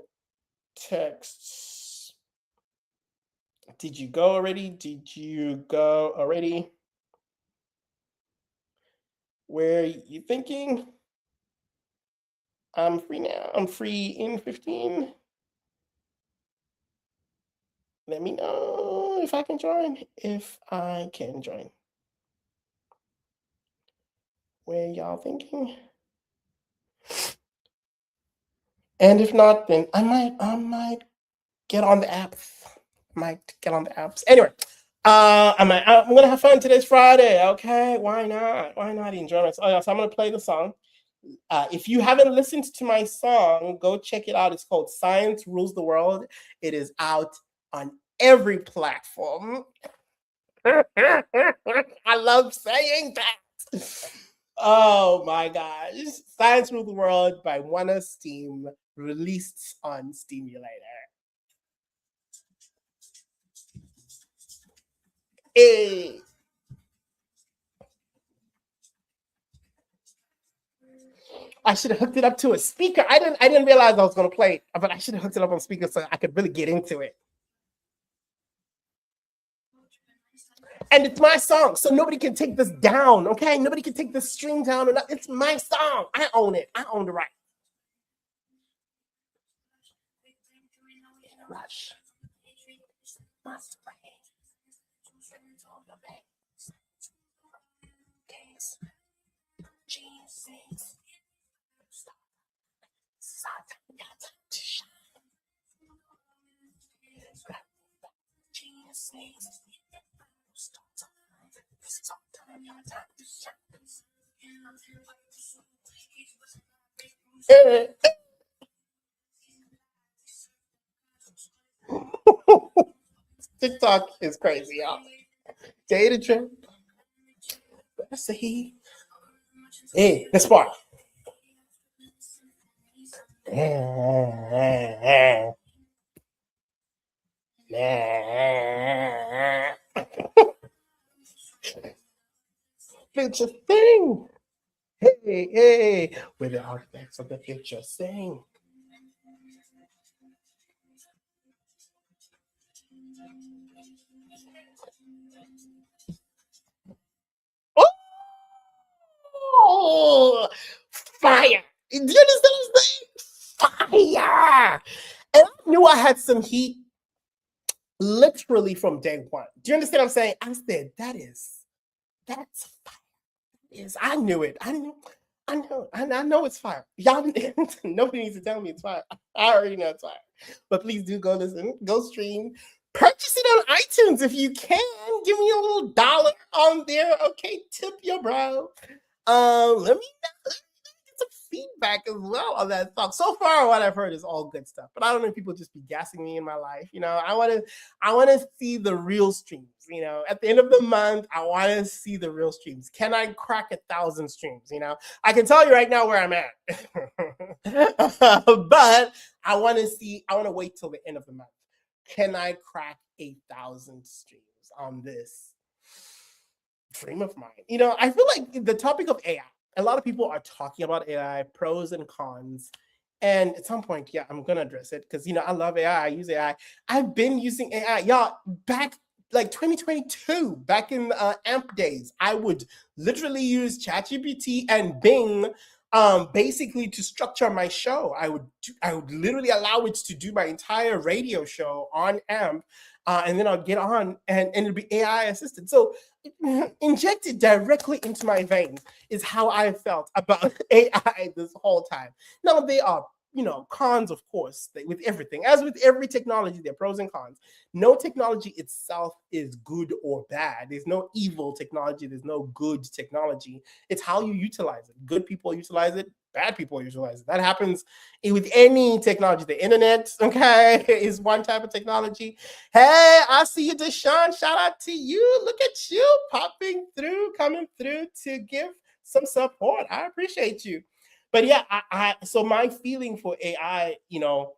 Speaker 1: text. Did you go already? Where are you thinking? I'm free now. I'm free in 15. Let me know if I can join. Where y'all thinking? And if not, then I might get on the apps. Anyway, I'm gonna have fun. Today's Friday. Okay, why not? Why not enjoy myself? Oh yeah, so I'm gonna play the song. If you haven't listened to my song, go check it out. It's called "Science Rules the World." It is out on every platform. I love saying that. Oh my gosh. "Science Rules the World" by Wanna Steam, released on Steamulator. Hey. I should have hooked it up to a speaker. I didn't realize I was gonna play it, but I should have hooked it up on speaker so I could really get into it. And it's my song, so nobody can take this down, okay? Nobody can take the stream down. It's my song. I own it. I own the right. Rush. TikTok is crazy, y'all. Data trip. Hey, this part. Future thing. Hey, we're the architects of the future thing. Oh, fire! Do you understand what I'm saying? Fire! And I knew I had some heat literally from day one. Do you understand what I'm saying? I said, that's fire. I knew it. I know it's fire. Y'all, nobody needs to tell me it's fire. I already know it's fire. But please do go listen, go stream, purchase it on iTunes if you can. Give me a little dollar on there. Okay, tip your bro. Let me get some feedback as well on that song. So far, what I've heard is all good stuff. But I don't know if people just be gassing me in my life. You know, I want to see the real streams. You know, at the end of the month, I want to see the real streams. Can I crack 1,000 streams? You know, I can tell you right now where I'm at. But I want to wait till the end of the month. Can I crack 8,000 streams on this dream of mine. You know, I feel like the topic of AI, a lot of people are talking about AI, pros and cons. And at some point, yeah, I'm gonna address it because you know I love AI. I use AI. I've been using AI, y'all, back like 2022, back in AMP days. I would literally use ChatGPT and Bing, basically to structure my show. I would literally allow it to do my entire radio show on AMP, and then I'll get on and it'll be AI assisted. So injected directly into my veins is how I felt about AI this whole time. Now they are, you know, cons, of course, with everything. As with every technology, there are pros and cons. No technology itself is good or bad. There's no evil technology. There's no good technology. It's how you utilize it. Good people utilize it. Bad people utilize it. That happens with any technology. The internet, okay, is one type of technology. Hey, I see you, Deshaun. Shout out to you. Look at you popping through, coming through to give some support. I appreciate you. But yeah, so my feeling for AI, you know,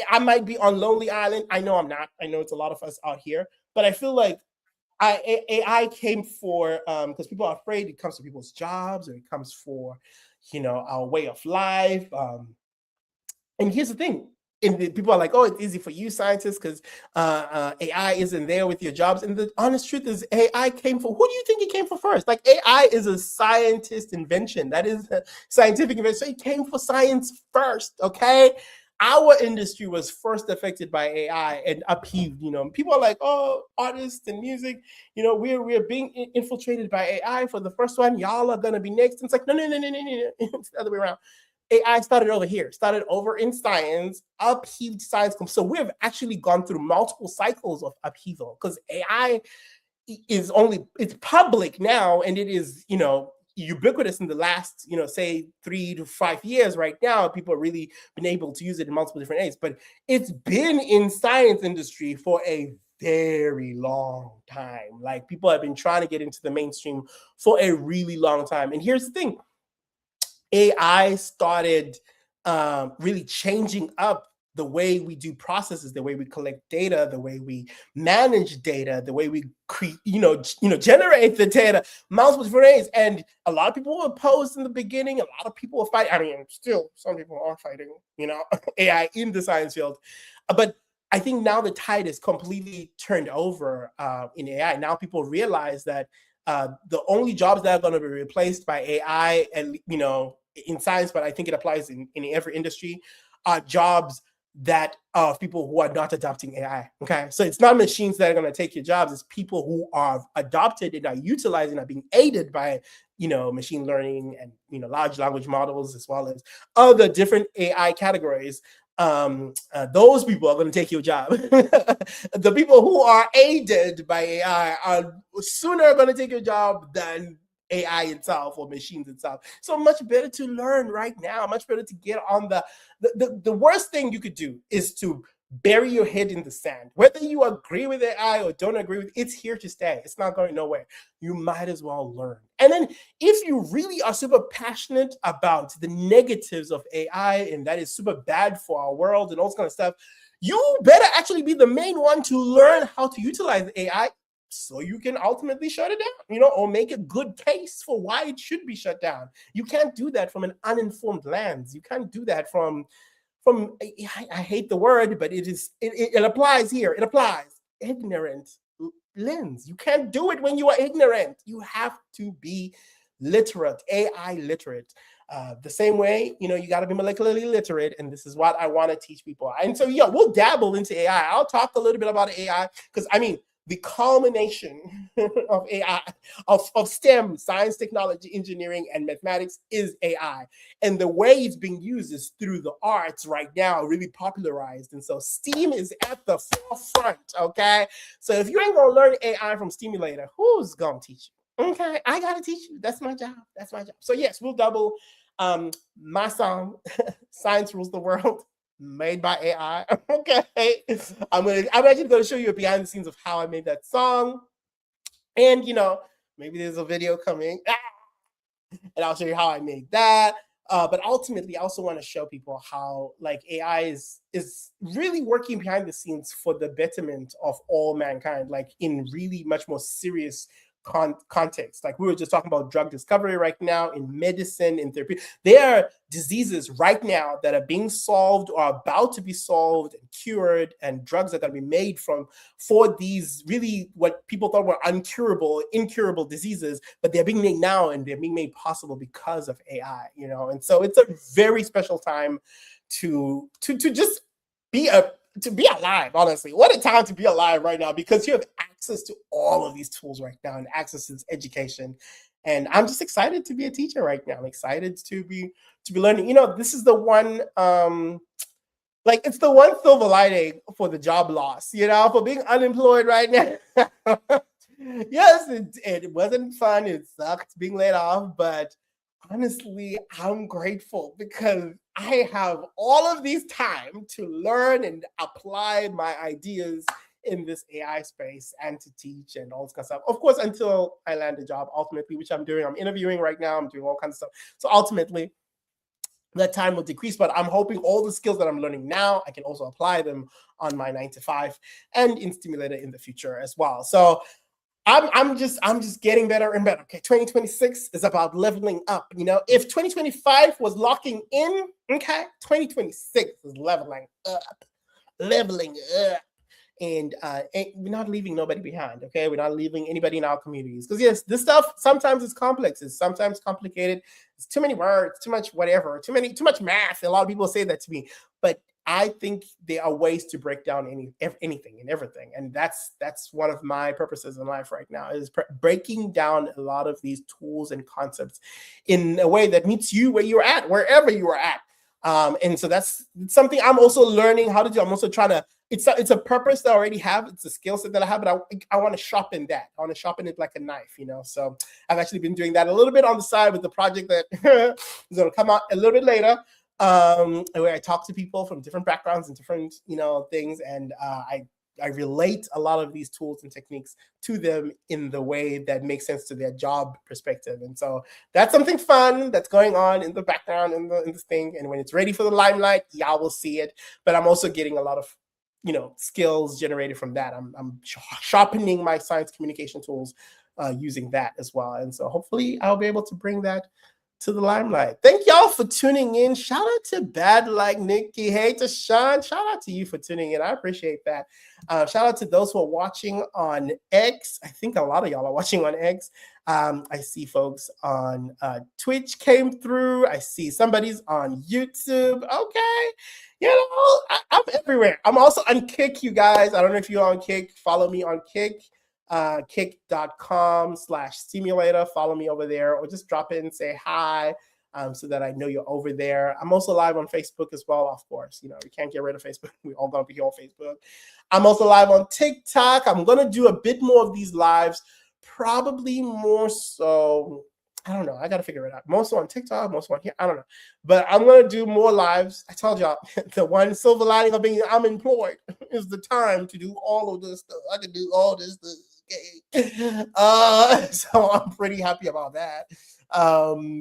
Speaker 1: I might be on Lonely Island. I know I'm not. I know it's a lot of us out here, but I feel like AI came for because people are afraid it comes to people's jobs or it comes for, you know, our way of life. And here's the thing. And people are like, oh, it's easy for you scientists because AI isn't there with your jobs. And the honest truth is AI came for, who do you think it came for first? Like AI is a scientist invention. That is a scientific invention. So it came for science first, okay? Our industry was first affected by AI and upheaved. You know, people are like, oh, artists and music, you know, we're being infiltrated by AI for the first one. Y'all are gonna be next. And it's like, no. It's the other way around. AI started over here, started over in science, upheaved science. So we've actually gone through multiple cycles of upheaval because AI is only, it's public now and it is, you know, ubiquitous in the last, you know, say 3 to 5 years. Right now people have really been able to use it in multiple different ways, but it's been in science industry for a very long time. Like people have been trying to get into the mainstream for a really long time. And here's the thing, AI started really changing up the way we do processes, the way we collect data, the way we manage data, the way we create, generate the data, multiple different ways. And a lot of people were opposed in the beginning. A lot of people were fighting. I mean, still, some people are fighting, AI in the science field. But I think now the tide is completely turned over in AI. Now people realize that the only jobs that are going to be replaced by AI, and in science, but I think it applies in every industry, are jobs that of people who are not adopting AI. Okay, so it's not machines that are going to take your jobs; it's people who are adopted and are utilizing, are being aided by machine learning and large language models, as well as other different AI categories. Those people are going to take your job. The people who are aided by AI are sooner going to take your job than AI itself or machines itself. So much better to learn right now, much better to get on the worst thing you could do is to bury your head in the sand. Whether you agree with AI or don't agree with it, it's here to stay. It's not going nowhere. You might as well learn. And then if you really are super passionate about the negatives of AI and that is super bad for our world and all this kind of stuff, you better actually be the main one to learn how to utilize AI so you can ultimately shut it down, or make a good case for why it should be shut down. You can't do that from an uninformed lens. You can't do that from I hate the word, but it applies here. It applies ignorant lens. You can't do it when you are ignorant. You have to be literate, AI literate. The same way, you got to be molecularly literate, and this is what I want to teach people. And so, yeah, we'll dabble into AI. I'll talk a little bit about AI because, the culmination of AI, of STEM, science, technology, engineering, and mathematics is AI. And the way it's being used is through the arts right now, really popularized. And so STEAM is at the forefront, okay? So if you ain't gonna learn AI from Stimulator, who's gonna teach you? Okay, I gotta teach you. That's my job. That's my job. So yes, we'll double my song, Science Rules the World, made by AI. Okay. I'm actually going to show you a behind the scenes of how I made that song. And maybe there's a video coming. And I'll show you how I made that. But ultimately, I also want to show people how AI is really working behind the scenes for the betterment of all mankind, like in really much more serious context. Like we were just talking about drug discovery right now in medicine, in therapy. There are diseases right now that are being solved or about to be solved and cured, and drugs that are going to be made for these really what people thought were incurable diseases, but they're being made now, and they're being made possible because of AI, And so it's a very special time to just be alive. Honestly, what a time to be alive right now, because you have access to all of these tools right now and access to this education. And I'm just excited to be a teacher right now. I'm excited to be learning. This is the one it's the one silver lining for the job loss, for being unemployed right now. Yes, it wasn't fun. It sucked being laid off, but honestly, I'm grateful because I have all of these time to learn and apply my ideas in this AI space and to teach and all this kind of stuff. Of course, until I land a job, ultimately, which I'm doing. I'm interviewing right now. I'm doing all kinds of stuff. So ultimately, that time will decrease, but I'm hoping all the skills that I'm learning now, I can also apply them on my 9-to-5 and in Stimulator in the future as well. So I'm just getting better and better. Okay, 2026 is about leveling up. If 2025 was locking in, okay, 2026 is leveling up. And we're not leaving nobody behind. Okay, we're not leaving anybody in our communities, because yes, this stuff sometimes is complex. It's sometimes complicated. It's too many words, too much whatever, too much math. A lot of people say that to me, but I think there are ways to break down anything and everything. And that's one of my purposes in life right now, is breaking down a lot of these tools and concepts in a way that meets you where you're at, wherever you are at. And so that's something I'm also learning how to do. I'm also trying to, it's a purpose that I already have. It's a skill set that I have, but I want to sharpen that. I want to sharpen it like a knife, So I've actually been doing that a little bit on the side with the project that is going to come out a little bit later, where I talk to people from different backgrounds and different, things. And I relate a lot of these tools and techniques to them in the way that makes sense to their job perspective. And so that's something fun that's going on in the background in this thing. And when it's ready for the limelight, y'all will see it. But I'm also getting a lot of, skills generated from that. I'm sharpening my science communication tools using that as well. And so hopefully I'll be able to bring that to the limelight. Thank y'all for tuning in. Shout out to Bad Like Nikki. Hey, to Sean. Shout out to you for tuning in. I appreciate that. Shout out to those who are watching on X. I think a lot of y'all are watching on X. I see folks on Twitch came through. I see somebody's on YouTube. Okay. I'm everywhere. I'm also on Kick, you guys. I don't know if you're on Kick. Follow me on Kick. Kick.com/stimulator. Follow me over there, or just drop in and say hi, so that I know you're over there. I'm also live on Facebook as well, of course. We can't get rid of Facebook. We all gonna be here on Facebook. I'm also live on TikTok. I'm gonna do a bit more of these lives, probably more so. I don't know. I got to figure it out. Most on TikTok, most on here. I don't know. But I'm going to do more lives. I told y'all, the one silver lining of being unemployed is the time to do all of this stuff. I can do all this stuff. Okay. So I'm pretty happy about that.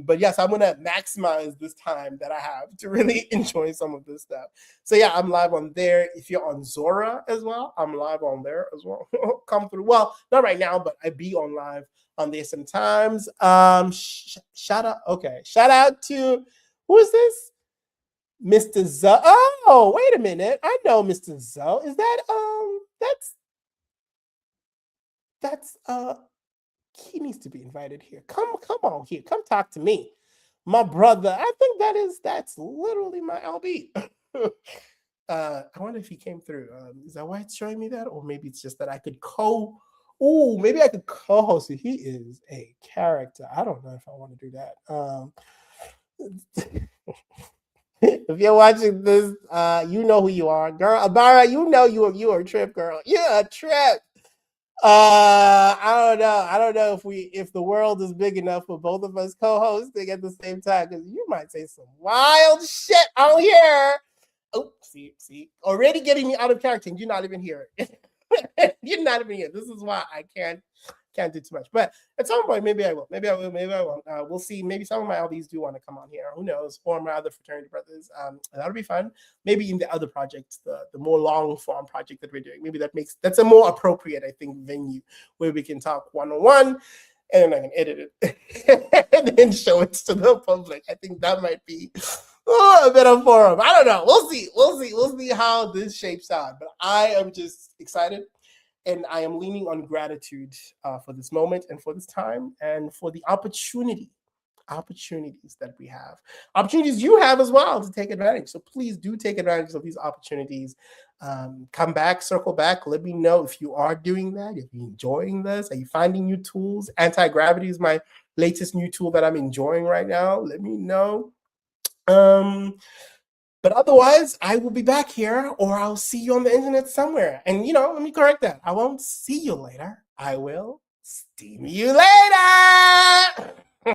Speaker 1: But yes, I'm going to maximize this time that I have to really enjoy some of this stuff. So yeah, I'm live on there. If you're on Zora as well, I'm live on there as well. Come through. Well, not right now, but I be on live on there sometimes. Shout out to, who is this? Mr. Zo. Oh, wait a minute. I know Mr. Zo. Is that that's he needs to be invited here. Come on here. Come talk to me. My brother. I think that's literally my LB. I wonder if he came through. Is that why it's showing me that? Or maybe it's just that I could maybe I could co-host it. He is a character. I don't know if I want to do that. If you're watching this, you know who you are, girl. Abara, you know you are a trip, girl. You're a trip. I don't know if the world is big enough for both of us co-hosting at the same time, because you might say some wild shit on here. Oh, see, already getting me out of character, and you're not even here. You're not even here. This is why I can't do too much. But at some point, maybe I will. Maybe I will. Maybe I won't. We'll see. Maybe some of my LDs do want to come on here. Who knows? Or my other fraternity brothers. That'll be fun. Maybe in the other projects, the more long form project that we're doing. Maybe that's a more appropriate, I think, venue where we can talk one on one. And then I can edit it and then show it to the public. I think that might be a better forum. I don't know. We'll see. We'll see how this shapes out. But I am just excited, and I am leaning on gratitude for this moment and for this time and for the opportunities that we have, opportunities you have as well to take advantage. So please do take advantage of these opportunities. Come back, circle back. Let me know if you are doing that. If you're enjoying this, are you finding new tools? Anti-gravity is my latest new tool that I'm enjoying right now. Let me know. But otherwise, I will be back here, or I'll see you on the internet somewhere. And let me correct that. I won't see you later. I will steam you later.